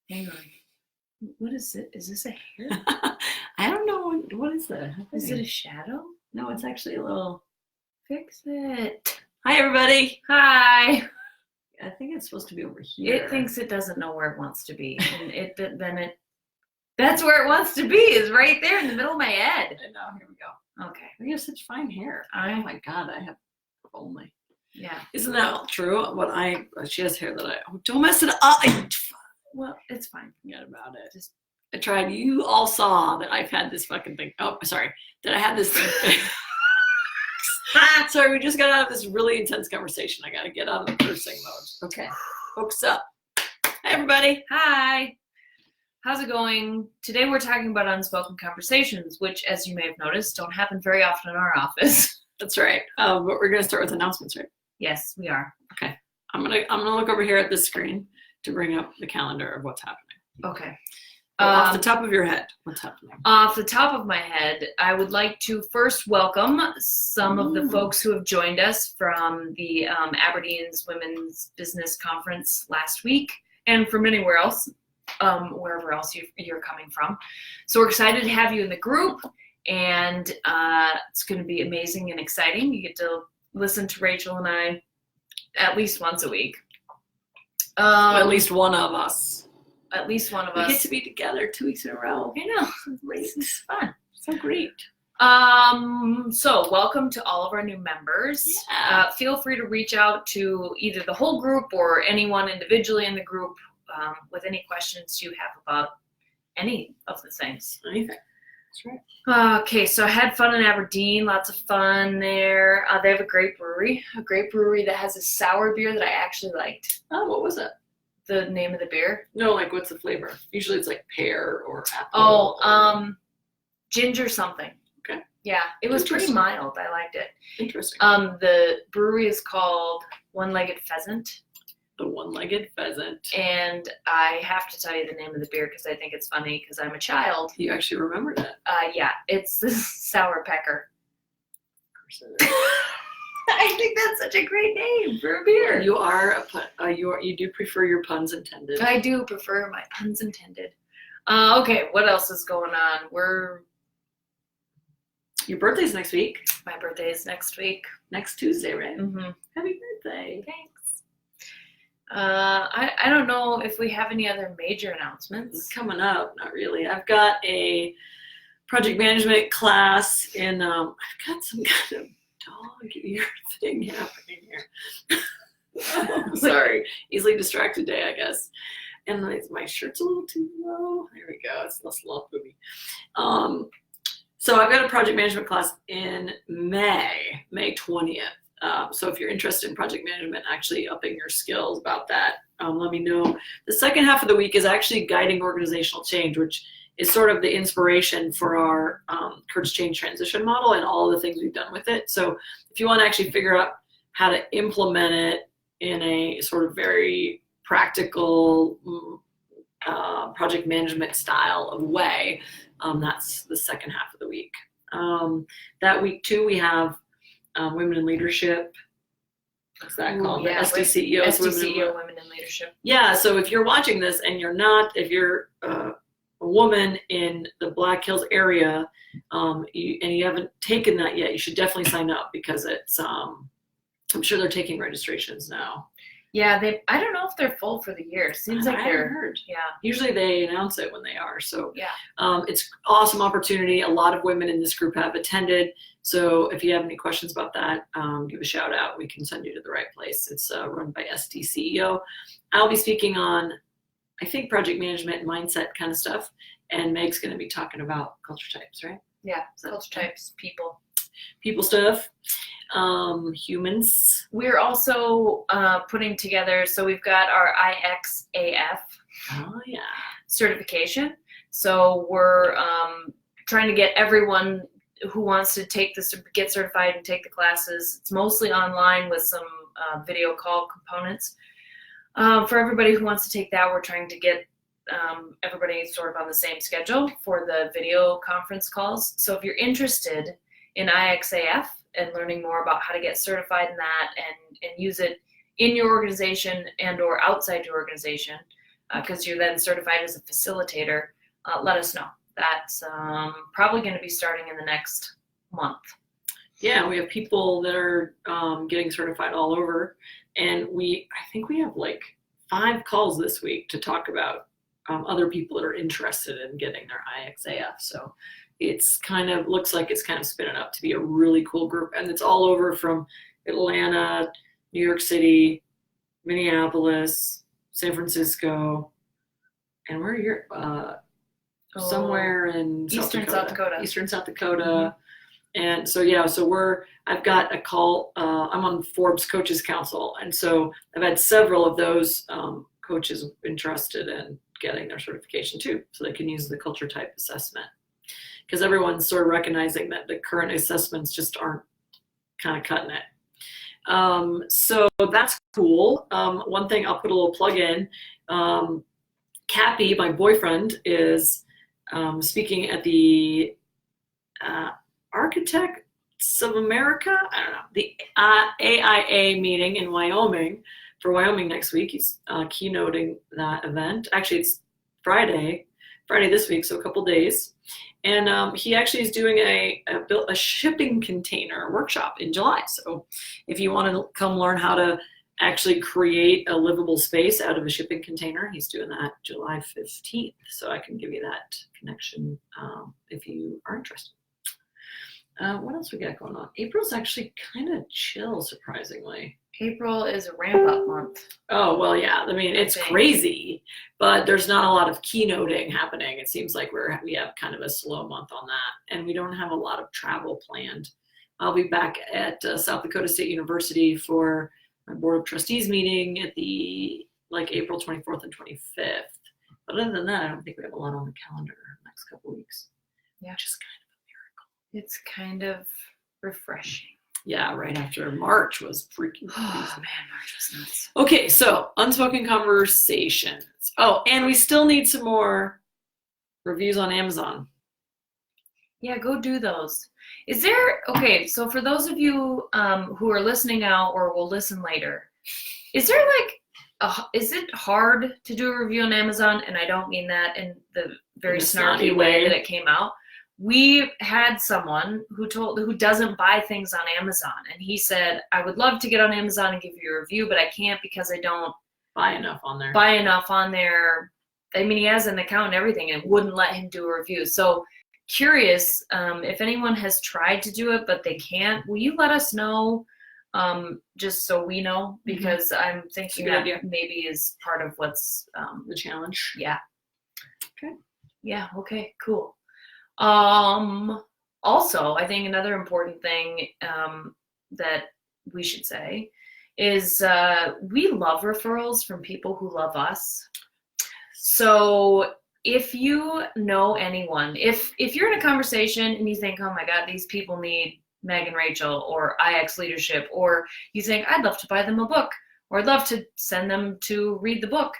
Hang on. What is it? Is this a hair? I don't know. What is that? Is it a shadow? No, it's actually a little... Fix it. Hi, everybody. Hi. I think it's supposed to be over here. It thinks it doesn't know where it wants to be. And that's where it wants to be, is right there in the middle of my head. I know. Here we go. Okay. We have such fine hair. Oh my God, I have only. Yeah. Isn't that true? She has hair that don't mess it up. Well, it's fine. Forget about it. I tried. You all saw that I've had this fucking thing. Oh, sorry. That I had this thing. Sorry, we just got out of this really intense conversation. I got to get out of the cursing mode. Okay. Focus up. Hi, everybody. Hi. How's it going? Today we're talking about unspoken conversations, which, as you may have noticed, don't happen very often in our office. That's right. But we're going to start with announcements, right? Yes, we are. Okay. I'm gonna look over here at this screen to bring up the calendar of what's happening. Okay. Off the top of your head, what's happening? Off the top of my head, I would like to first welcome some of the folks who have joined us from the Aberdeen's Women's Business Conference last week, and from anywhere else, wherever else you're coming from. So we're excited to have you in the group, and it's going to be amazing and exciting. You get to listen to Rachel and I at least once a week. At least one of us. At least one of us. We get to be together 2 weeks in a row. I know. This is fun. So great. So welcome to all of our new members. Yeah. Feel free to reach out to either the whole group or anyone individually in the group with any questions you have about any of the things. Anything. That's right. Okay, so I had fun in Aberdeen. Lots of fun there. They have a great brewery that has a sour beer that I actually liked. Oh, what was it? The name of the beer? No, like what's the flavor? Usually it's like pear or apple. Oh, ginger something. Okay. Yeah, it was pretty mild. I liked it. Interesting. The brewery is called One-Legged Pheasant. The One-Legged Pheasant. And I have to tell you the name of the beer because I think it's funny because I'm a child. You actually remembered it. Yeah, it's the Sour Pecker. Of course it is. I think that's such a great name for a beer. You are you do prefer your puns intended. I do prefer my puns intended. Okay, what else is going on? Your birthday's next week. My birthday is next week. Next Tuesday, right? Mm-hmm. Happy birthday. Thanks. I don't know if we have any other major announcements. It's coming up. Not really. I've got a project management class in, I've got some kind of dog ear thing happening here. I'm sorry. Easily distracted day, I guess. And my shirt's a little too low. There we go. It's less long movie. So I've got a project management class in May 20th. So if you're interested in project management, actually upping your skills about that, let me know. The second half of the week is actually guiding organizational change, which is sort of the inspiration for our Courage Change transition model and all the things we've done with it. So if you want to actually figure out how to implement it in a sort of very practical project management style of way, that's the second half of the week. That week too, we have Women in Leadership. What's that called? Yeah, SDCEOs. SDCEO Women in Leadership. Yeah, so if you're watching this and if you're a woman in the Black Hills area, and you haven't taken that yet, you should definitely sign up because it's, I'm sure they're taking registrations now. Yeah, I don't know if they're full for the year. Seems like they're heard. Yeah. Usually they announce it when they are. So yeah. It's awesome opportunity. A lot of women in this group have attended. So if you have any questions about that, give a shout out. We can send you to the right place. It's run by SDCEO. I'll be speaking on, I think, project management and mindset kind of stuff. And Meg's going to be talking about culture types, right? Yeah, culture types, people stuff. Humans. We're also putting together, so we've got our IXAF certification. So we're trying to get everyone who wants to take this, get certified and take the classes. It's mostly online with some video call components. For everybody who wants to take that, we're trying to get everybody sort of on the same schedule for the video conference calls. So if you're interested in IXAF and learning more about how to get certified in that and use it in your organization and or outside your organization, because you're then certified as a facilitator, let us know. That's probably going to be starting in the next month. Yeah, we have people that are getting certified all over, and I think we have like 5 calls this week to talk about other people that are interested in getting their IXAF. So it's looks like it's kind of spinning up to be a really cool group, and it's all over from Atlanta, New York City, Minneapolis, San Francisco, and where you're somewhere in Eastern South Dakota. Eastern South Dakota. And so I've got a call, I'm on Forbes Coaches Council, and so I've had several of those coaches interested in getting their certification too, so they can use the culture type assessment. Because everyone's sort of recognizing that the current assessments just aren't kind of cutting it. So that's cool. One thing I'll put a little plug in, Cappy, my boyfriend, is speaking at the Architects of America, I don't know, the AIA meeting in Wyoming for Wyoming next week. He's keynoting that event. Actually, it's Friday this week, so a couple days. And he actually is doing a shipping container workshop in July. So if you want to come learn how to actually create a livable space out of a shipping container, he's doing that July 15th. So I can give you that connection if you are interested. What else we got going on? April's actually kind of chill, surprisingly. April is a ramp-up month. Oh, well, yeah. I mean, it's crazy, but there's not a lot of keynoting happening. It seems like we have kind of a slow month on that, and we don't have a lot of travel planned. I'll be back at South Dakota State University for my Board of Trustees meeting at April 24th and 25th. But other than that, I don't think we have a lot on the calendar the next couple weeks. Yeah. Which is kind of a miracle. It's kind of refreshing. Yeah, right after March was freaking crazy. Oh man, March was nuts. Okay, so unspoken conversations. Oh, and we still need some more reviews on Amazon. Yeah, go do those. So for those of you who are listening now or will listen later, is it hard to do a review on Amazon? And I don't mean that in the very snarky way that it came out. We had someone who doesn't buy things on Amazon, and he said, I would love to get on Amazon and give you a review, but I can't because I don't buy enough on there. I mean, he has an account and everything, and it wouldn't let him do a review. So curious if anyone has tried to do it, but they can't, will you let us know, just so we know, because I'm thinking that maybe is part of what's the challenge. Yeah. Okay. Yeah. Okay, cool. Also, I think another important thing that we should say is we love referrals from people who love us. So if you know anyone, if you're in a conversation and you think, oh my God, these people need Meg and Rachel or IX leadership, or you think I'd love to buy them a book or I'd love to send them to read the book,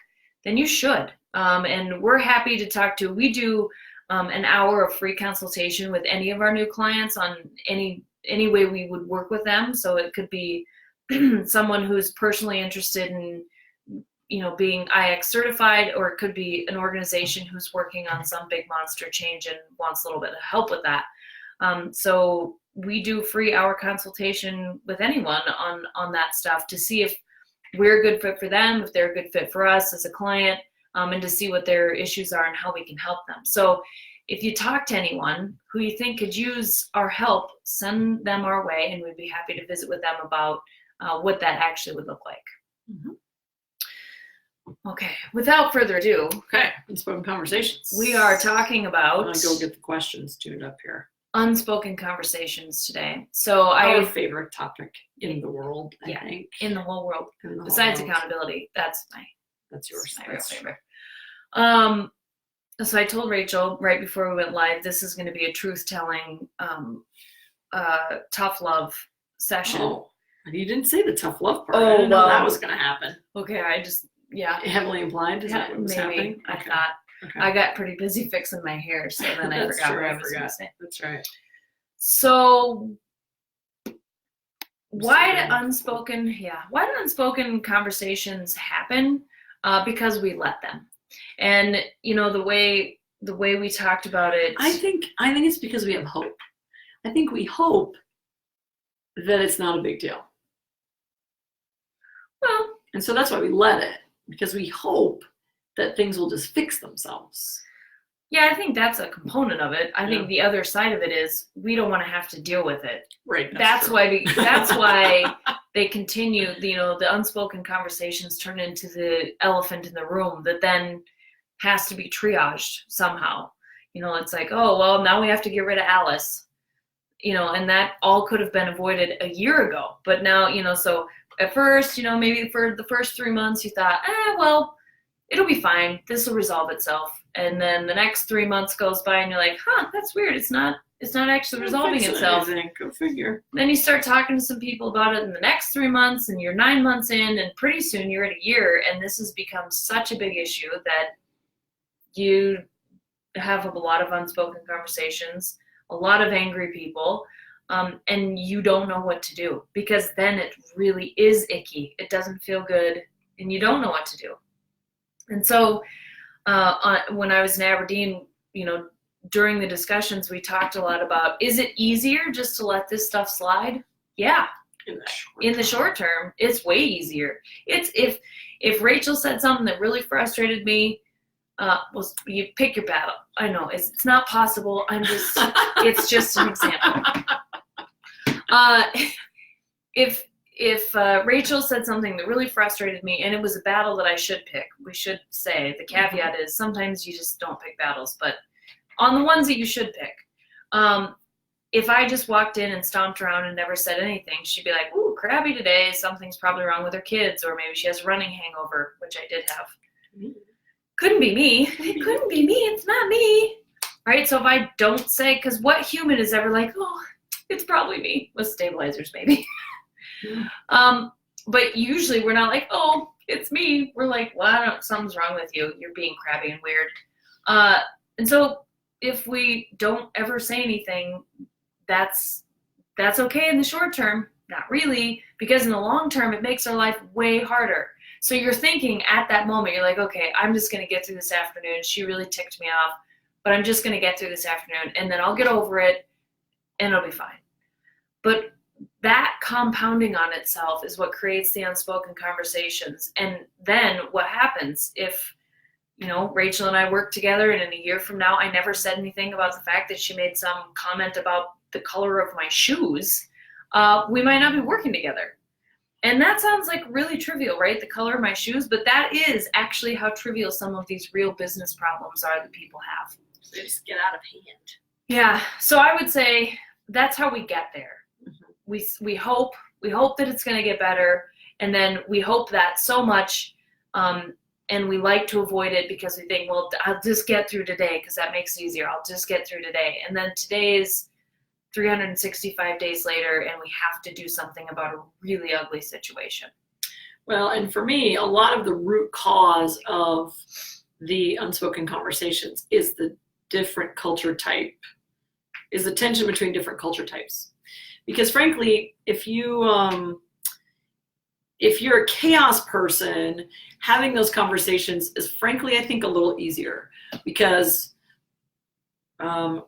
then you should. And we're happy to talk to. We do an hour of free consultation with any of our new clients on any way we would work with them. So it could be someone who's personally interested in, being IX certified, or it could be an organization who's working on some big monster change and wants a little bit of help with that. So we do free hour consultation with anyone on that stuff to see if we're a good fit for them, if they're a good fit for us as a client, and to see what their issues are and how we can help them. So if you talk to anyone who you think could use our help, send them our way, and we'd be happy to visit with them about what that actually would look like. Mm-hmm. Okay, without further ado. Okay, unspoken conversations. We are talking about... I'm going to go get the questions tuned up here. Unspoken conversations today. So our favorite topic in the world, I think. In the whole world. Besides accountability. That's yours. My real favorite. So I told Rachel right before we went live, this is going to be a truth-telling, tough love session. Oh, you didn't say the tough love part. I didn't know that was going to happen. Okay, Heavily implied? Is that what was happening? I thought. Okay. I got pretty busy fixing my hair, so then I forgot what I was going to say. That's right. So why do unspoken conversations happen? Because we let them. And the way we talked about it, I think it's because we have hope. I think we hope that it's not a big deal. Well, and so that's why we let it, because we hope that things will just fix themselves. Yeah, I think that's a component of it. I think the other side of it is we don't want to have to deal with it. Right. That's why they continue. The unspoken conversations turn into the elephant in the room that then has to be triaged somehow. It's like, oh well, now we have to get rid of Alice. And that all could have been avoided a year ago. But now, so at first, maybe for the first 3 months, you thought, well, it'll be fine. This will resolve itself. And then the next 3 months goes by and you're like, that's weird. It's not actually resolving itself. Go figure. Then you start talking to some people about it in the next 3 months, and you're 9 months in, and pretty soon you're at a year, and this has become such a big issue that you have a lot of unspoken conversations, a lot of angry people, and you don't know what to do, because then it really is icky. It doesn't feel good, and you don't know what to do. And so when I was in Aberdeen, during the discussions, we talked a lot about, is it easier just to let this stuff slide? Yeah. In the short term, it's way easier. It's if Rachel said something that really frustrated me, well, you pick your battle. I know it's not possible. It's just an example. If Rachel said something that really frustrated me and it was a battle that I should pick, we should say, the caveat is sometimes you just don't pick battles, but on the ones that you should pick, if I just walked in and stomped around and never said anything, she'd be like, ooh, crabby today, something's probably wrong with her kids, or maybe she has a running hangover, which I did have. Couldn't be me. It couldn't be me. It's not me. Right? So if I don't say, because what human is ever like, oh, it's probably me, with stabilizers maybe. But usually we're not like, oh, it's me. We're like, well, something's wrong with you. You're being crabby and weird. And so if we don't ever say anything, that's okay in the short term. Not really, because in the long term, it makes our life way harder. So you're thinking at that moment, you're like, okay, I'm just going to get through this afternoon. She really ticked me off, but I'm just going to get through this afternoon, and then I'll get over it, and it'll be fine. But that compounding on itself is what creates the unspoken conversations. And then what happens if, Rachel and I work together, and in a year from now, I never said anything about the fact that she made some comment about the color of my shoes, we might not be working together. And that sounds like really trivial, right? The color of my shoes, but that is actually how trivial some of these real business problems are that people have. So they just get out of hand. Yeah. So I would say that's how we get there. Mm-hmm. We hope that it's going to get better, and then we hope that so much, and we like to avoid it because we think, well, I'll just get through today because that makes it easier. I'll just get through today. And then today is 365 days later, and we have to do something about a really ugly situation. Well, and for me, a lot of the root cause of the unspoken conversations is the different culture type, is the tension between different culture types. Because frankly, if you're a chaos person, having those conversations is frankly, I think, a little easier, because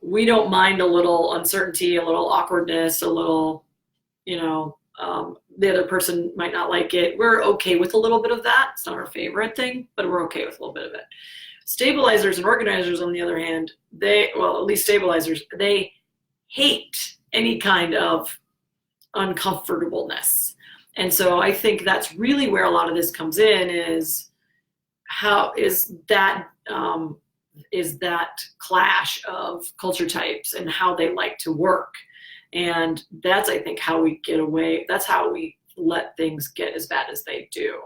we don't mind a little uncertainty, a little awkwardness, a little, the other person might not like it. We're okay with a little bit of that. It's not our favorite thing, but we're okay with a little bit of it. Stabilizers and organizers, on the other hand, at least stabilizers, they hate any kind of uncomfortableness. And so I think that's really where a lot of this comes in, is how is that clash of culture types and how they like to work. And that's, I think, how we get away. That's how we let things get as bad as they do.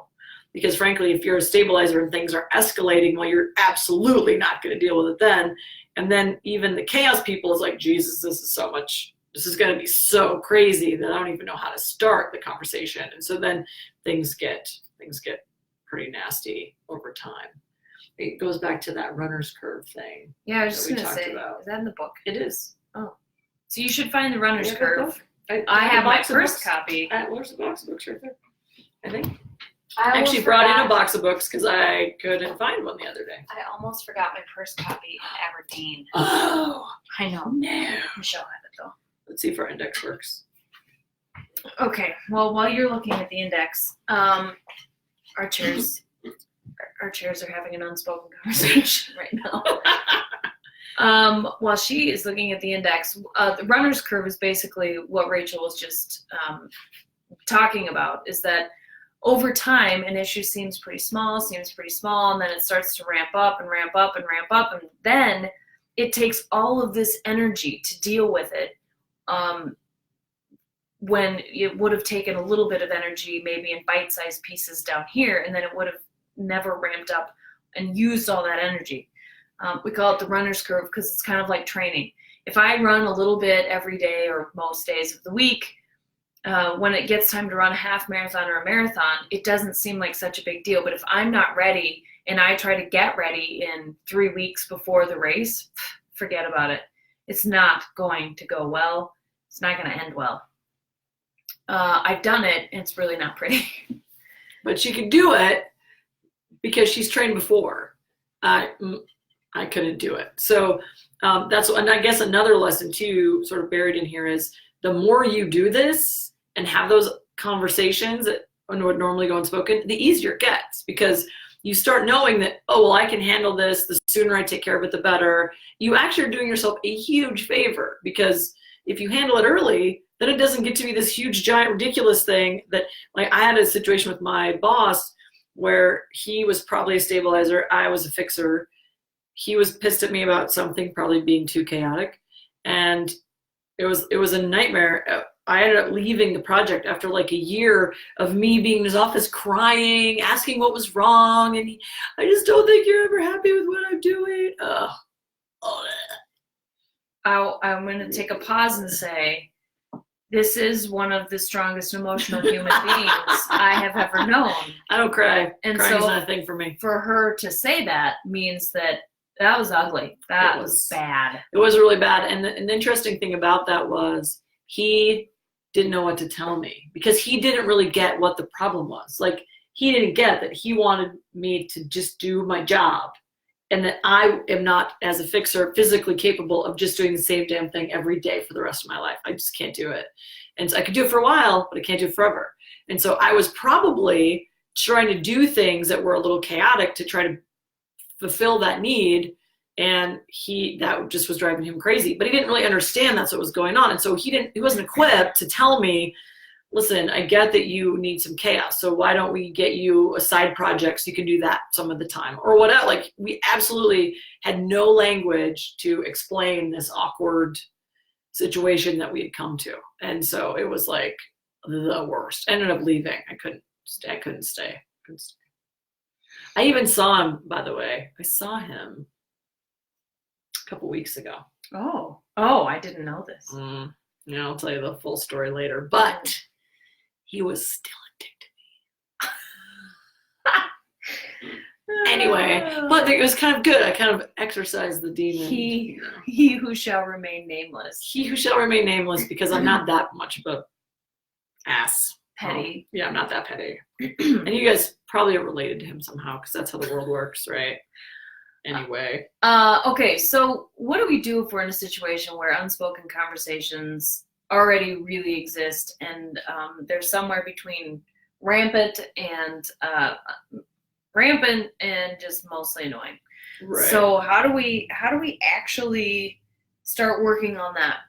Because frankly, if you're a stabilizer and things are escalating, well, you're absolutely not going to deal with it then. And then even the chaos people is like, Jesus, this is going to be so crazy that I don't even know how to start the conversation. And so then things get pretty nasty over time. It goes back to that runner's curve thing. Yeah, I was just going to say, about. Is that in the book? It is. Oh. So you should find the runner's curve. I I have my box of first books. copy. Where's the box of books right there? I think. I actually brought in a box of books because I couldn't find one the other day. I almost forgot my purse copy in Aberdeen. Oh, I know. no. Michelle had it though. Let's see if our index works. Okay. Well, while you're looking at the index, our chairs are having an unspoken conversation right now. While she is looking at the index, the runner's curve is basically what Rachel was just talking about. Is that over time, an issue seems pretty small, and then it starts to ramp up, and then it takes all of this energy to deal with it, when it would have taken a little bit of energy, maybe in bite-sized pieces down here, and then it would have never ramped up and used all that energy. We call it the runner's curve because it's kind of like training. If I run a little bit every day or most days of the week, when it gets time to run a half marathon or a marathon, it doesn't seem like such a big deal. But if I'm not ready and I try to get ready in 3 weeks before the race, forget about it. It's not going to go well. It's not going to end well. I've done it, and it's really not pretty. But she could do it because she's trained before. I couldn't do it. So and I guess another lesson too, sort of buried in here, is the more you do this and have those conversations that would normally go unspoken, the easier it gets, because you start knowing that, oh, well, I can handle this. The sooner I take care of it, the better. You actually are doing yourself a huge favor, because if you handle it early, then it doesn't get to be this huge, giant, ridiculous thing that, like, I had a situation with my boss where he was probably a stabilizer. I was a fixer. He was pissed at me about something, probably being too chaotic. And it was a nightmare. I ended up leaving the project after like a year of me being in his office crying, asking what was wrong. And I just don't think you're ever happy with what I'm doing. I'm going to take a pause and say, this is one of the strongest emotional human beings I have ever known. I don't cry. And Crying's so not a thing for me. For her to say that means that was ugly. That was bad. It was really bad. And the interesting thing about that was he didn't know what to tell me, because he didn't really get what the problem was. Like, he didn't get that he wanted me to just do my job, and that I am not, as a fixer, physically capable of just doing the same damn thing every day for the rest of my life. I just can't do it. And so I could do it for a while, but I can't do it forever. And so I was probably trying to do things that were a little chaotic to try to fulfill that need. And that just was driving him crazy, but he didn't really understand that's what was going on. And so he wasn't equipped to tell me, listen, I get that you need some chaos, so why don't we get you a side project so you can do that some of the time, or whatever. Like, we absolutely had no language to explain this awkward situation that we had come to. And so it was like the worst. I ended up leaving. I couldn't stay. I even saw him, by the way. I saw him a couple weeks ago. Oh, I didn't know this. Yeah, I'll tell you the full story later. But he was still addicted to me. Anyway, but it was kind of good. I kind of exorcised the demon. He who shall remain nameless. He who shall remain nameless, because I'm not that much of a ass. Petty. Yeah, I'm not that petty. And you guys probably are related to him somehow, because that's how the world works, right? Anyway. Okay, so what do we do if we're in a situation where unspoken conversations already really exist, and they're somewhere between rampant and just mostly annoying? Right. So how do we actually start working on that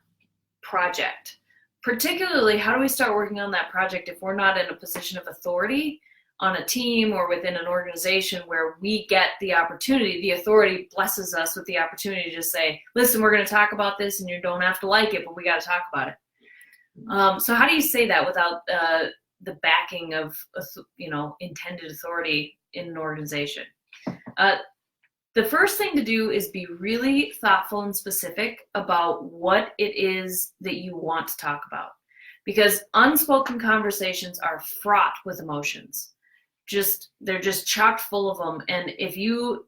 project? Particularly, how do we start working on that project if we're not in a position of authority on a team or within an organization where we get the opportunity, the authority blesses us with the opportunity to just say, listen, we're going to talk about this and you don't have to like it, but we got to talk about it. So how do you say that without the backing of, intended authority in an organization? The first thing to do is be really thoughtful and specific about what it is that you want to talk about, because unspoken conversations are fraught with emotions. They're just chock full of them. And if you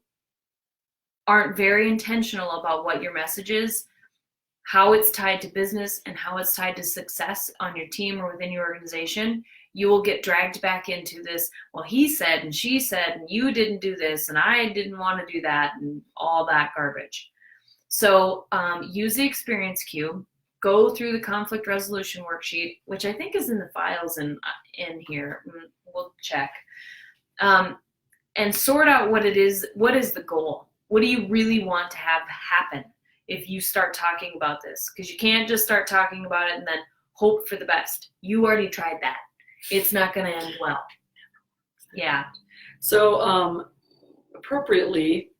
aren't very intentional about what your message is, how it's tied to business and how it's tied to success on your team or within your organization, you will get dragged back into this, well, he said and she said and you didn't do this and I didn't want to do that and all that garbage. So use the experience cube, go through the conflict resolution worksheet, which I think is in the files in here. We'll check. And sort out what it is. What is the goal? What do you really want to have happen if you start talking about this? Because you can't just start talking about it and then hope for the best. You already tried that. It's not going to end well. Yeah. So appropriately,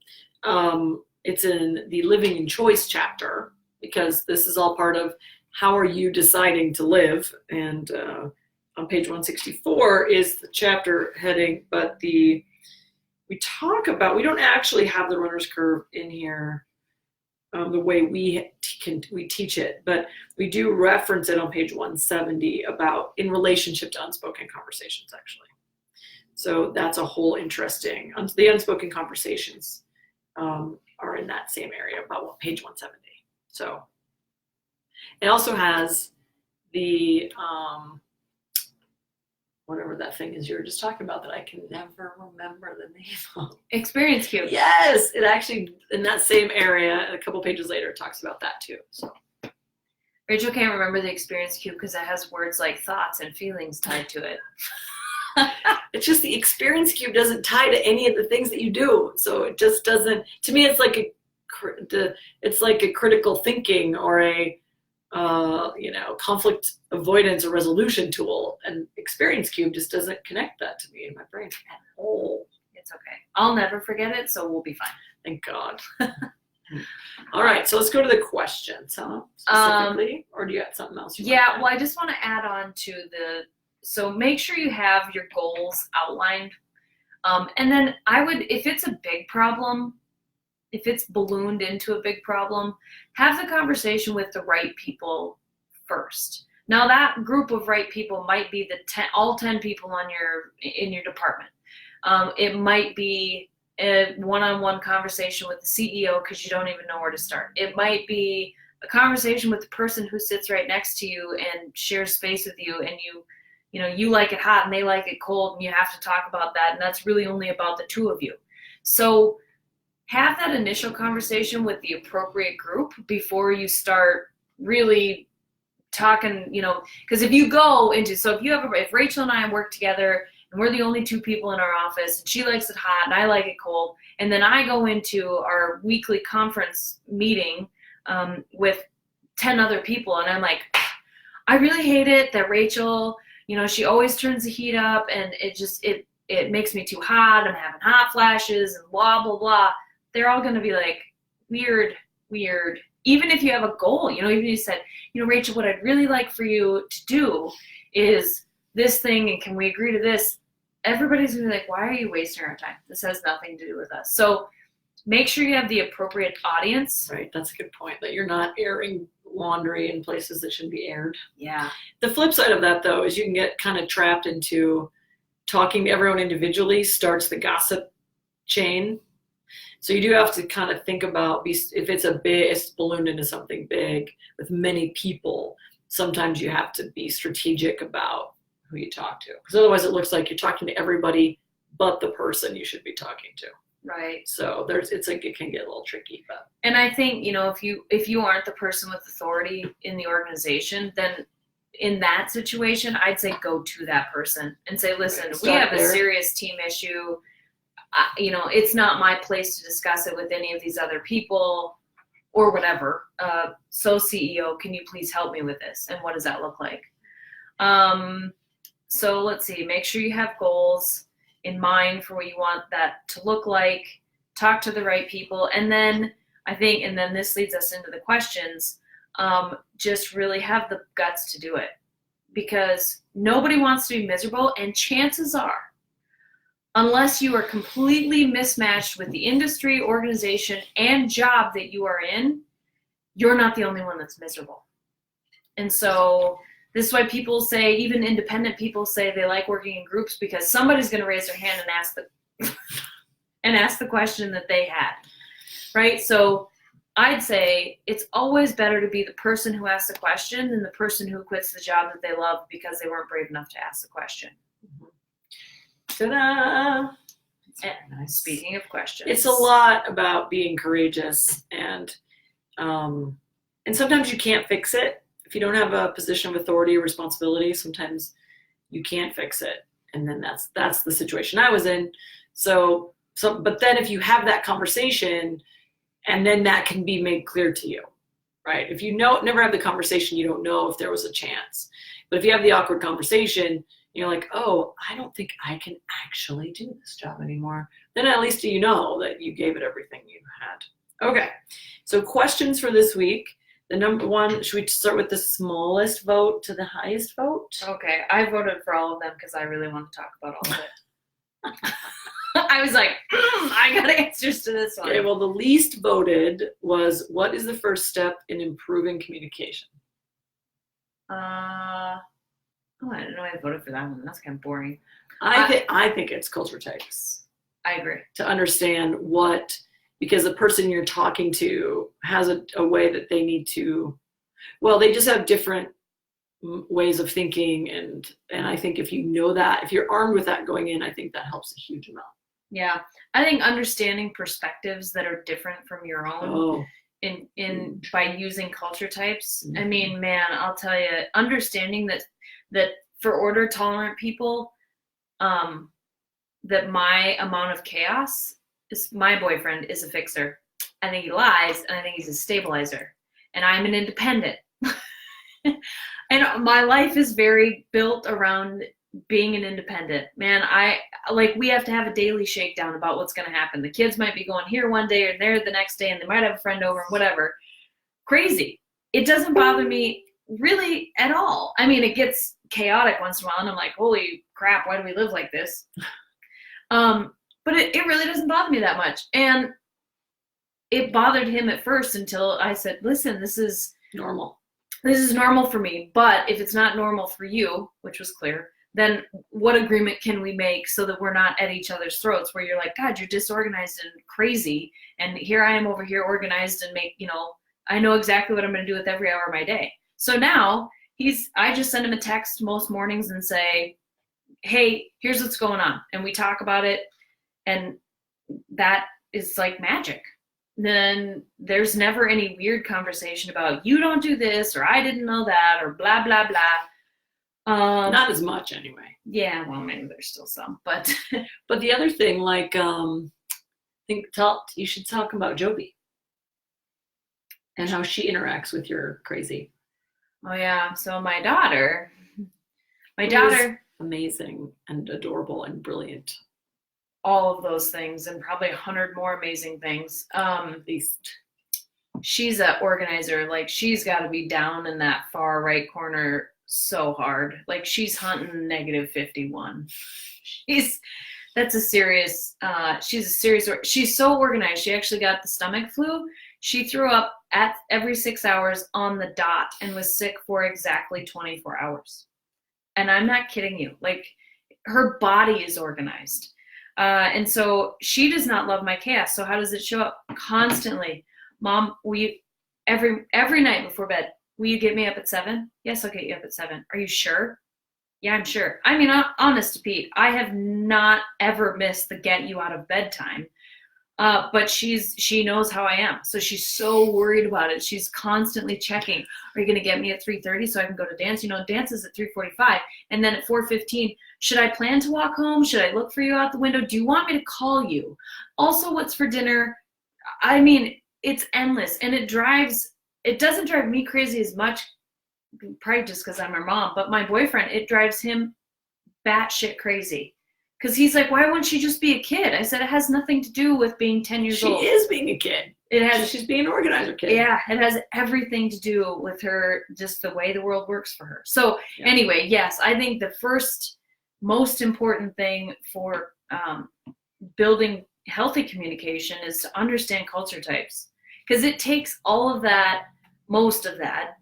it's in the Living in Choice chapter, because this is all part of how are you deciding to live. And on page 164 is the chapter heading, but we don't actually have the runner's curve in here the way we teach it, but we do reference it on page 170 about in relationship to unspoken conversations, actually. So that's a whole interesting, the unspoken conversations are in that same area, about page 170. So it also has the, whatever that thing is you were just talking about that I can never remember the name of. Experience cube. Yes, it actually, in that same area, a couple pages later, it talks about that too. So Rachel can't remember the experience cube because it has words like thoughts and feelings tied to it. It's just the experience cube doesn't tie to any of the things that you do. So it just doesn't, to me, it's like a critical thinking or a, conflict avoidance or resolution tool, and experience cube just doesn't connect that to me in my brain at all. It's okay. I'll never forget it, so we'll be fine. Thank God. All right, so let's go to the questions, specifically, or do you have something else? Well, I just want to add on to so make sure you have your goals outlined. And then if it's a big problem, if it's ballooned into a big problem, have the conversation with the right people first. Now that group of right people might be all 10 people in your department. It might be a one-on-one conversation with the CEO because you don't even know where to start. It might be a conversation with the person who sits right next to you and shares space with you, and you like it hot and they like it cold, and you have to talk about that, and that's really only about the two of you. So have that initial conversation with the appropriate group before you start really talking, because if if Rachel and I work together and we're the only two people in our office and she likes it hot and I like it cold, and then I go into our weekly conference meeting with 10 other people and I'm like, I really hate it that Rachel, she always turns the heat up and it makes me too hot. I'm having hot flashes and blah, blah, blah. They're all going to be like, weird. Even if you have a goal, even if you said, Rachel, what I'd really like for you to do is this thing, and can we agree to this? Everybody's going to be like, why are you wasting our time? This has nothing to do with us. So make sure you have the appropriate audience. Right, that's a good point, that you're not airing laundry in places that shouldn't be aired. Yeah. The flip side of that, though, is you can get kind of trapped into talking to everyone individually starts the gossip chain. So you do have to kind of think about, if it's ballooned into something big with many people, sometimes you have to be strategic about who you talk to, because otherwise it looks like you're talking to everybody but the person you should be talking to. Right. So it can get a little tricky, but. And I think, if you aren't the person with authority in the organization, then in that situation, I'd say go to that person and say, listen, we have a serious team issue. It's not my place to discuss it with any of these other people or whatever. So CEO, can you please help me with this? And what does that look like? So let's see, make sure you have goals in mind for what you want that to look like, talk to the right people. And then this leads us into the questions. Just really have the guts to do it, because nobody wants to be miserable. And chances are, unless you are completely mismatched with the industry, organization, and job that you are in, you're not the only one that's miserable. And so this is why people say, even independent people say they like working in groups, because somebody's going to raise their hand and ask the question that they had, right? So I'd say it's always better to be the person who asks the question than the person who quits the job that they love because they weren't brave enough to ask the question. Ta-da! Nice. Speaking of questions, it's a lot about being courageous, and sometimes you can't fix it if you don't have a position of authority or responsibility. Sometimes you can't fix it, and then that's the situation I was in. So but then if you have that conversation, and then that can be made clear to you, right? If you never have the conversation, you don't know if there was a chance. But if you have the awkward conversation, you're like, oh, I don't think I can actually do this job anymore. Then at least you know that you gave it everything you had. Okay, so questions for this week. The number one, should we start with the smallest vote to the highest vote? Okay, I voted for all of them because I really want to talk about all of it. I was like, I got answers to this one. Okay, well, the least voted was, what is the first step in improving communication? Oh, I didn't know I voted for that one. That's kind of boring. I think it's culture types. I agree. To understand because the person you're talking to has a way that they need to, well, they just have different ways of thinking. And I think if you know that, if you're armed with that going in, I think that helps a huge amount. Yeah. I think understanding perspectives that are different from your own in by using culture types. Mm-hmm. I mean, man, I'll tell you, understanding that for order tolerant people, that my amount of chaos is, my boyfriend is a fixer. I think he lies, and I think he's a stabilizer. And I'm an independent. And my life is very built around being an independent. Man, we have to have a daily shakedown about what's going to happen. The kids might be going here one day and there the next day, and they might have a friend over and whatever. Crazy. It doesn't bother me really at all. I mean, it gets chaotic once in a while, and I'm like, holy crap, why do we live like this? But it really doesn't bother me that much. And it bothered him at first until I said, listen, this is normal. This is normal for me. But if it's not normal for you, which was clear, then what agreement can we make so that we're not at each other's throats, where you're like, God, you're disorganized and crazy, and here I am over here organized and I know exactly what I'm going to do with every hour of my day. So now I just send him a text most mornings and say, hey, here's what's going on. And we talk about it. And that is like magic. Then there's never any weird conversation about you don't do this, or I didn't know that, or blah, blah, blah. Not as much anyway. Yeah, well, maybe there's still some, but but the other thing, like, you should talk about Joby and how she interacts with your crazy. Oh yeah, so my daughter, amazing and adorable and brilliant. All of those things, and probably 100 more amazing things. At least. She's an organizer. Like, she's got to be down in that far right corner so hard. Like, she's hunting -51. She's so organized. She actually got the stomach flu. She threw up at every 6 hours on the dot and was sick for exactly 24 hours. And I'm not kidding you. Like, her body is organized. And so she does not love my chaos. So how does it show up? Constantly. Mom, every night before bed, will you get me up at 7? Yes, I'll get you up at 7. Are you sure? Yeah, I'm sure. I mean, honest to Pete, I have not ever missed the get you out of bed time. But she knows how I am. So she's so worried about it. She's constantly checking. Are you going to get me at 3:30 so I can go to dance? Dance is at 3:45. And then at 4:15, should I plan to walk home? Should I look for you out the window? Do you want me to call you? Also, what's for dinner? I mean, it's endless. And it doesn't drive me crazy as much, probably just because I'm her mom, but my boyfriend, it drives him batshit crazy. Because he's like, why wouldn't she just be a kid? I said, it has nothing to do with being 10 years old. She is being a kid. She's being an organizer kid. Yeah, it has everything to do with her, just the way the world works for her. So Anyway, yes, I think the first most important thing for building healthy communication is to understand culture types. Because it takes all of that, most of that,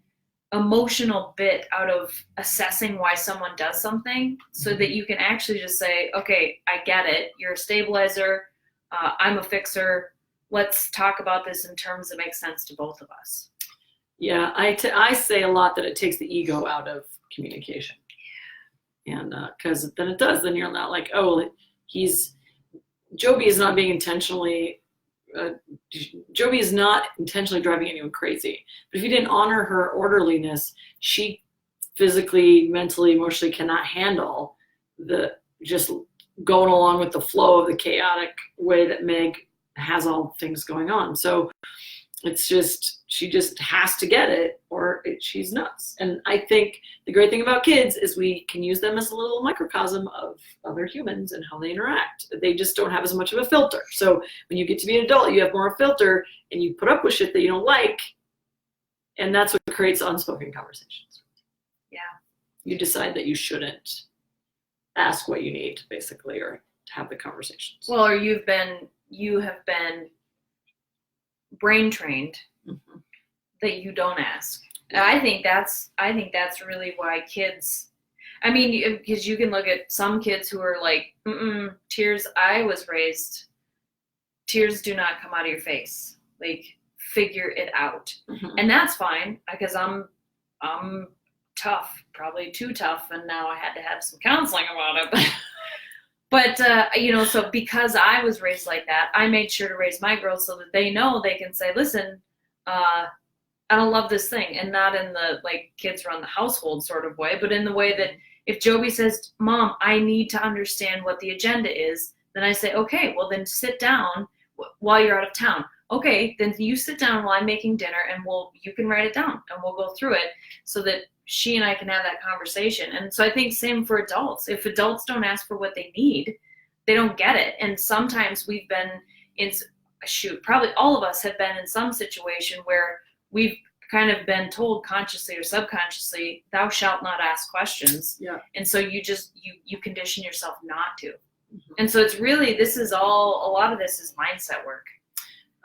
emotional bit out of assessing why someone does something, so that you can actually just say, okay, I get it. You're a stabilizer. I'm a fixer. let's talk about this in terms that make sense to both of us. Yeah, I say a lot that it takes the ego out of communication. And because then it does, then you're not like, oh, Joby is not being intentionally, Joby is not intentionally driving anyone crazy. But if you didn't honor her orderliness, she physically, mentally, emotionally cannot handle the just going along with the flow of the chaotic way that Meg has all things going on. So it's just, she just has to get it or she's nuts. And I think the great thing about kids is we can use them as a little microcosm of other humans and how they interact. They just don't have as much of a filter. So when you get to be an adult, you have more filter and you put up with shit that you don't like. And that's what creates unspoken conversations. Yeah. You decide that you shouldn't ask what you need, basically, or have the conversations. Well, or you have been brain trained that you don't ask. And I think that's really why kids, I mean, because you can look at some kids who are like, tears, I was raised, tears do not come out of your face. Like, figure it out. And that's fine, because I'm tough, probably too tough, and now I had to have some counseling about it. But, so because I was raised like that, I made sure to raise my girls so that they know they can say, listen, I don't love this thing. And not in the, like, kids run the household sort of way, but in the way that if Joby says, Mom, I need to understand what the agenda is, then I say, okay, well, then sit down while you're out of town. Okay, then you sit down while I'm making dinner and you can write it down and we'll go through it so that she and I can have that conversation. And so I think same for adults. If adults don't ask for what they need, they don't get it. And sometimes we've been in, probably all of us have been in some situation where we've kind of been told consciously or subconsciously, thou shalt not ask questions. Yeah. And so you just, you condition yourself not to. And so it's really, a lot of this is mindset work.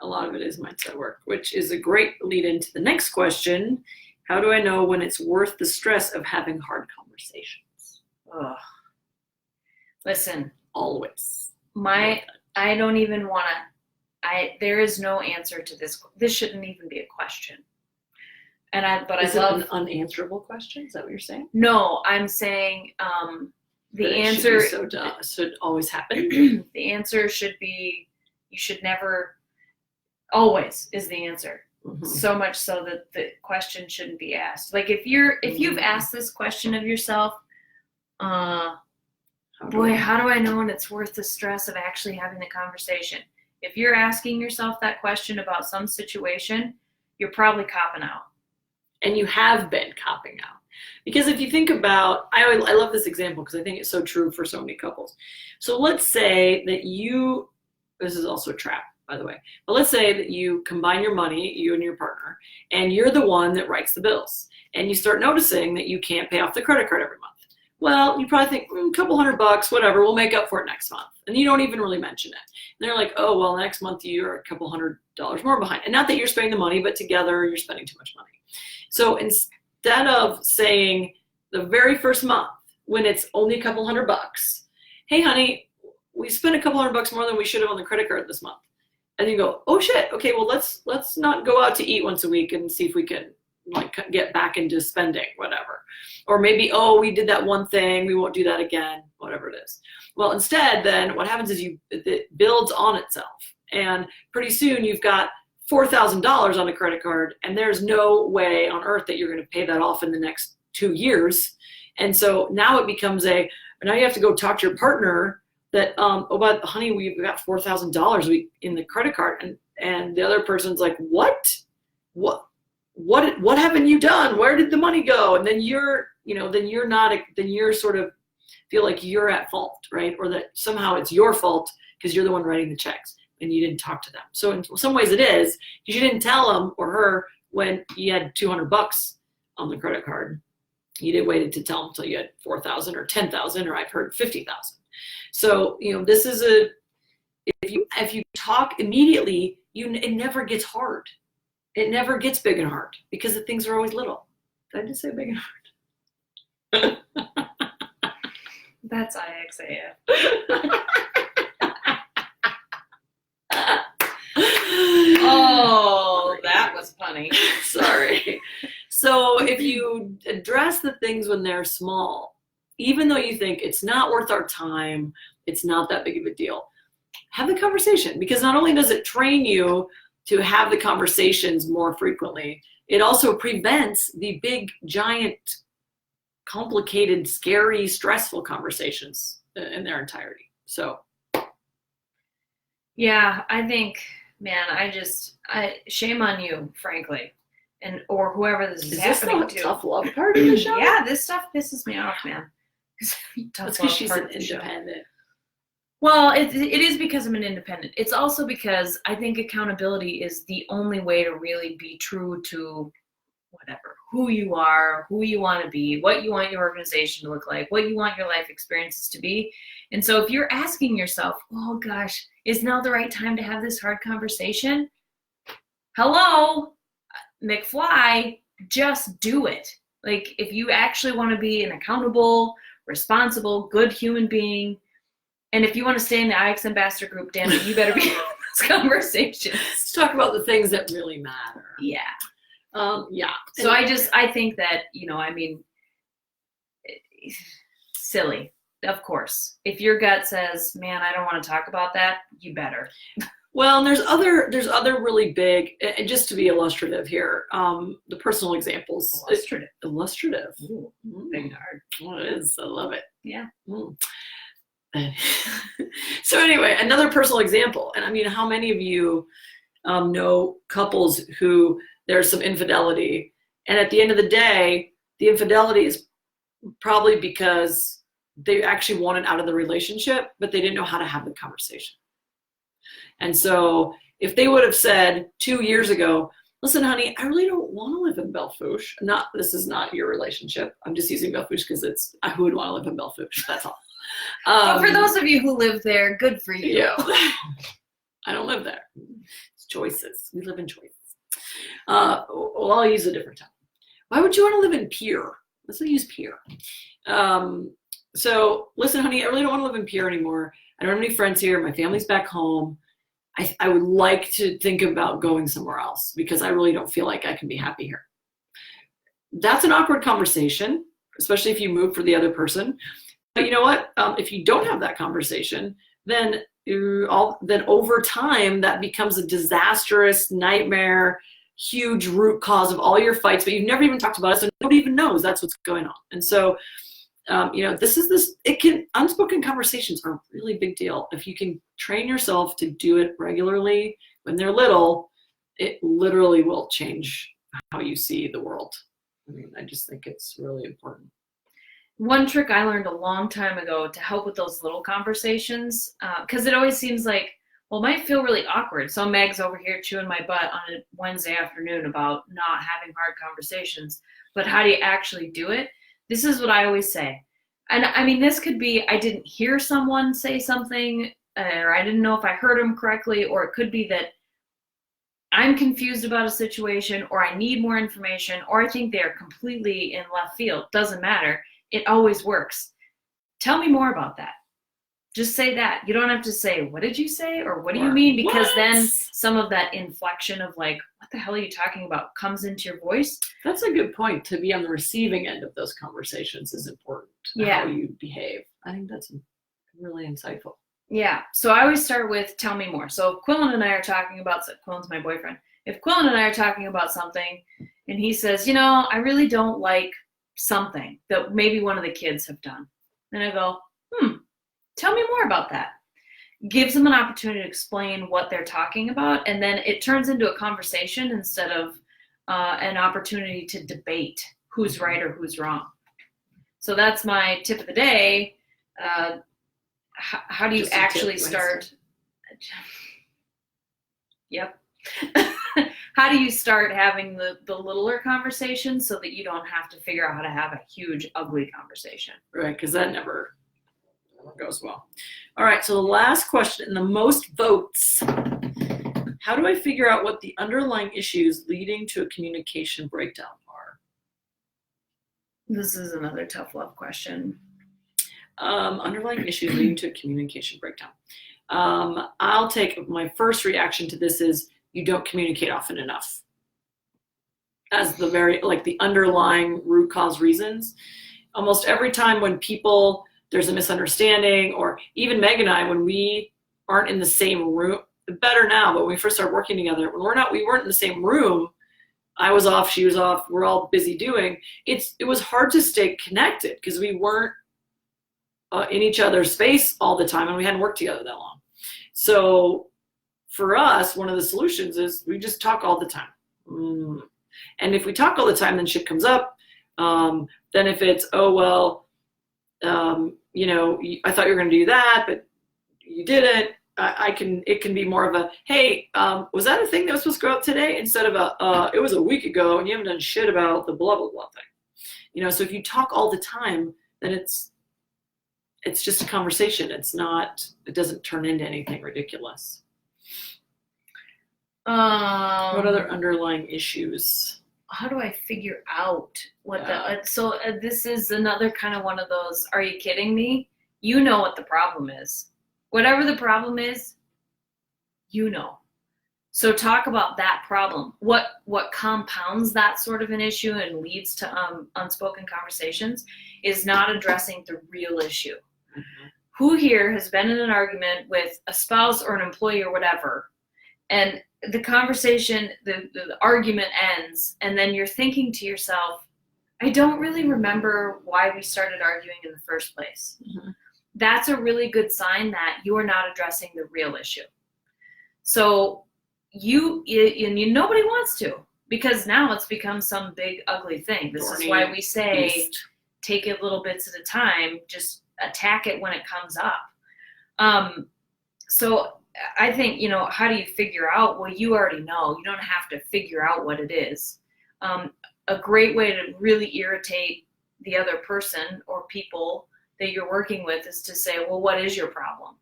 A lot of it is mindset work, which is a great lead into the next question. How do I know when it's worth the stress of having hard conversations? Ugh. Listen. Always. I don't even want to, there is no answer to this. This shouldn't even be a question. Is it an unanswerable question? Is that what you're saying? No, I'm saying the answer should always happen. The answer should be, you should never, always is the answer. So much so that the question shouldn't be asked. Like if you've asked this question of yourself, how do I know when it's worth the stress of actually having the conversation? If you're asking yourself that question about some situation, you're probably copping out. And you have been copping out. Because if you think about, I love this example because I think it's so true for so many couples. So let's say that this is also a trap, by the way, but let's say that you combine your money, you and your partner, and you're the one that writes the bills. And you start noticing that you can't pay off the credit card every month. Well, you probably think, a couple $100, whatever, we'll make up for it next month. And you don't even really mention it. And they're like, oh, well, next month you're a couple $100 more behind. And not that you're spending the money, but together you're spending too much money. So instead of saying the very first month, when it's only a couple $100, hey, honey, we spent a couple $100 more than we should have on the credit card this month. And you go, oh shit, okay, well let's not go out to eat once a week and see if we can like get back into spending, whatever. Or maybe, oh, we did that one thing, we won't do that again, whatever it is. Well, instead, then what happens is it builds on itself. And pretty soon you've got $4,000 on a credit card, and there's no way on earth that you're going to pay that off in the next 2 years. And so now it becomes now you have to go talk to your partner that, but honey, we've got $4,000 in the credit card. And the other person's like, what haven't you done? Where did the money go? And then you're sort of feel like you're at fault, right? Or that somehow it's your fault because you're the one writing the checks and you didn't talk to them. So in some ways it is, because you didn't tell him or her when you had $200 on the credit card. You didn't wait to tell them until you had 4,000 or 10,000, or I've heard 50,000. So, this is if you talk immediately, it never gets hard. It never gets big and hard because the things are always little. Did I just say big and hard? That's IXAF. Oh, that was funny. Sorry. So if you address the things when they're small, even though you think it's not worth our time, it's not that big of a deal, have the conversation, because not only does it train you to have the conversations more frequently, it also prevents the big, giant, complicated, scary, stressful conversations in their entirety. So. Yeah, I think, man, shame on you, frankly, or whoever this is happening this to. the tough love part of the show? Yeah, this stuff pisses me off, man. That's because she's an independent. Well, it is because I'm an independent. It's also because I think accountability is the only way to really be true to whatever, who you are, who you want to be, what you want your organization to look like, what you want your life experiences to be. And so if you're asking yourself, oh gosh, is now the right time to have this hard conversation? Hello, McFly, just do it. Like, if you actually want to be an accountable, responsible, good human being, and if you want to stay in the IX Ambassador group, damn it, you better be in this conversation. Let's talk about the things that really matter. Yeah. Yeah. So I think that, silly, of course. If your gut says, man, I don't want to talk about that, you better. Well, and there's other really big, and just to be illustrative here, the personal examples. Illustrative. Ooh, big hard. Well, it is. I love it. Yeah. So anyway, another personal example. And how many of you know couples who there's some infidelity, and at the end of the day, the infidelity is probably because they actually wanted out of the relationship, but they didn't know how to have the conversation. And so if they would have said 2 years ago, listen, honey, I really don't want to live in Belle Fourche. This is not your relationship. I'm just using Belle Fourche because it's who would want to live in Belle Fourche. That's all. But for those of you who live there, good for you. Yeah. I don't live there. It's choices. We live in choices. Well, I'll use a different time. Why would you want to live in Pierre? Let's use Pierre. So listen, honey, I really don't want to live in Pierre anymore. I don't have any friends here. My family's back home. I would like to think about going somewhere else because I really don't feel like I can be happy here. That's an awkward conversation, especially if you move for the other person. But you know what? If you don't have that conversation, then over time that becomes a disastrous nightmare, huge root cause of all your fights. But you've never even talked about it, so nobody even knows that's what's going on. And so, unspoken conversations are a really big deal. If you can train yourself to do it regularly when they're little, it literally will change how you see the world. I just think it's really important. One trick I learned a long time ago to help with those little conversations, because it always seems like, well, it might feel really awkward. So Meg's over here chewing my butt on a Wednesday afternoon about not having hard conversations, but how do you actually do it? This is what I always say. And this could be, I didn't hear someone say something, or I didn't know if I heard them correctly, or it could be that I'm confused about a situation, or I need more information, or I think they're completely in left field. Doesn't matter. It always works. Tell me more about that. Just say that. You don't have to say, what did you say? Or what do you mean? Because then some of that inflection of like, what the hell are you talking about comes into your voice. That's a good point. To be on the receiving end of those conversations is important. Yeah. How you behave. I think that's really insightful. Yeah. So I always start with, tell me more. So if Quillen and I are talking about, Quillen's my boyfriend. If Quillen and I are talking about something and he says, I really don't like something that maybe one of the kids have done. Then I go, tell me more about that. Gives them an opportunity to explain what they're talking about, and then it turns into a conversation instead of an opportunity to debate who's right or who's wrong. So that's my tip of the day. How do you actually start? Yep. How do you start having the littler conversations so that you don't have to figure out how to have a huge, ugly conversation? Right, because that never goes well. All right, so the last question and the most votes. How do I figure out what the underlying issues leading to a communication breakdown are? This is another tough love question. Underlying issues leading to a communication breakdown. I'll take my first reaction to this is you don't communicate often enough as the underlying root cause reasons. Almost every time when there's a misunderstanding, or even Meg and I, when we aren't in the same room, better now, but when we first started working together, we weren't in the same room. I was off, she was off, we're all busy doing. It was hard to stay connected because we weren't in each other's space all the time, and we hadn't worked together that long. So for us, one of the solutions is we just talk all the time. And if we talk all the time, then shit comes up. Then if it's, oh, well, I thought you were going to do that, but you didn't. It can be more of a, hey, was that a thing that was supposed to go out today? Instead of it was a week ago and you haven't done shit about the blah, blah, blah thing. So if you talk all the time, then it's just a conversation. It doesn't turn into anything ridiculous. What other underlying issues? How do I figure out what this is another kind of one of those, are you kidding me? You know what the problem is. Whatever the problem is, So talk about that problem. What compounds that sort of an issue and leads to unspoken conversations is not addressing the real issue. Mm-hmm. Who here has been in an argument with a spouse or an employee or whatever, and the conversation, the argument ends, and then you're thinking to yourself, I don't really remember why we started arguing in the first place. Mm-hmm. That's a really good sign that you are not addressing the real issue. So nobody wants to, because now it's become some big ugly thing. This is why we say take it little bits at a time, just attack it when it comes up. So I think, how do you figure out? Well, you already know. You don't have to figure out what it is. A great way to really irritate the other person or people that you're working with is to say, well, what is your problem?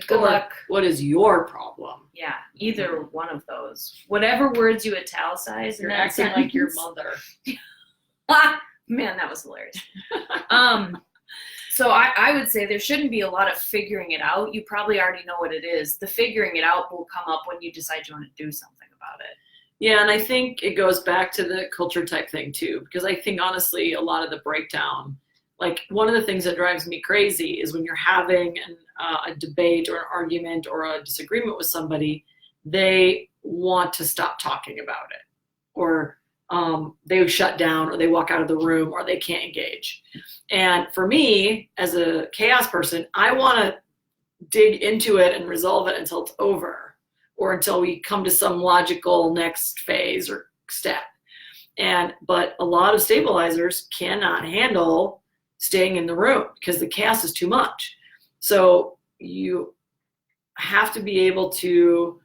Good luck. What is your problem? Yeah, either one of those. Whatever words you italicize. You're acting like your mother. Man, that was hilarious. So I would say there shouldn't be a lot of figuring it out. You probably already know what it is. The figuring it out will come up when you decide you want to do something about it. Yeah, and I think it goes back to the culture type thing too, because I think honestly a lot of the breakdown, like one of the things that drives me crazy is when you're having a debate or an argument or a disagreement with somebody, they want to stop talking about it, or they shut down, or they walk out of the room, or they can't engage. And for me, as a chaos person, I want to dig into it and resolve it until it's over, or until we come to some logical next phase or step. But a lot of stabilizers cannot handle staying in the room because the chaos is too much. So you have to be able to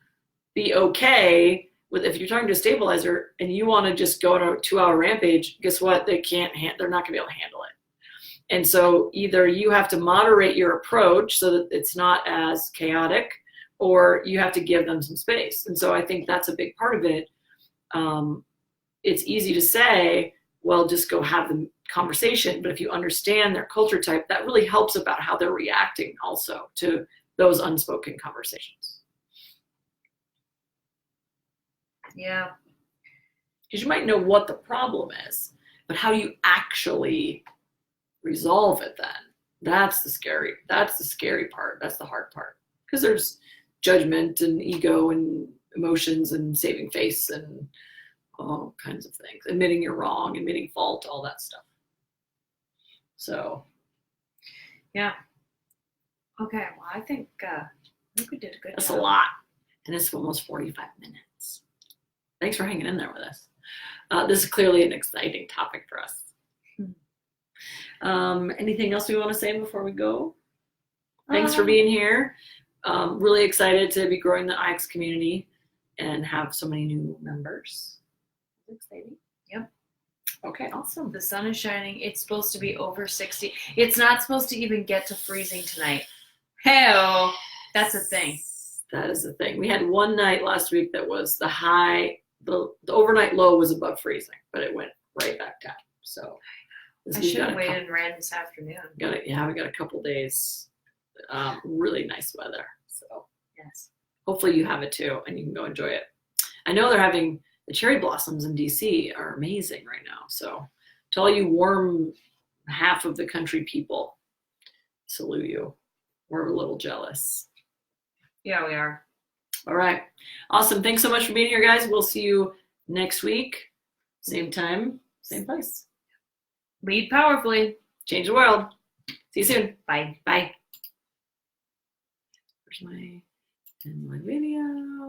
be okay with, if you're talking to a stabilizer and you want to just go on a 2-hour rampage, guess what? They're not going to be able to handle it. And so either you have to moderate your approach so that it's not as chaotic, or you have to give them some space. And so I think that's a big part of it. It's easy to say, well, just go have the conversation. But if you understand their culture type, that really helps about how they're reacting also to those unspoken conversations. Yeah. Because you might know what the problem is, but how do you actually resolve it then? That's the scary part. That's the hard part. Because there's judgment and ego and emotions and saving face and all kinds of things. Admitting you're wrong, admitting fault, all that stuff. So. Yeah. Okay. Well, I think we did a good job. That's a lot. And it's almost 45 minutes. Thanks for hanging in there with us. This is clearly an exciting topic for us. Anything else we want to say before we go? Thanks for being here. Really excited to be growing the IX community and have so many new members. Exciting. Yep. Okay, awesome. The sun is shining. It's supposed to be over 60. It's not supposed to even get to freezing tonight. Hey-oh. That's a thing. That is the thing. We had one night last week that was the high, the overnight low was above freezing, but it went right back down. So I should have waited and ran this afternoon. We got a couple days, really nice weather. So yes. hopefully you have it too, and you can go enjoy it. I know they're having the cherry blossoms in DC are amazing right now. So to all you warm half of the country people, salute you. We're a little jealous. Yeah, we are. All right. Awesome. Thanks so much for being here, guys. We'll see you next week. Same time, same place. Lead powerfully. Change the world. See you soon. Bye. Bye. Where's my video?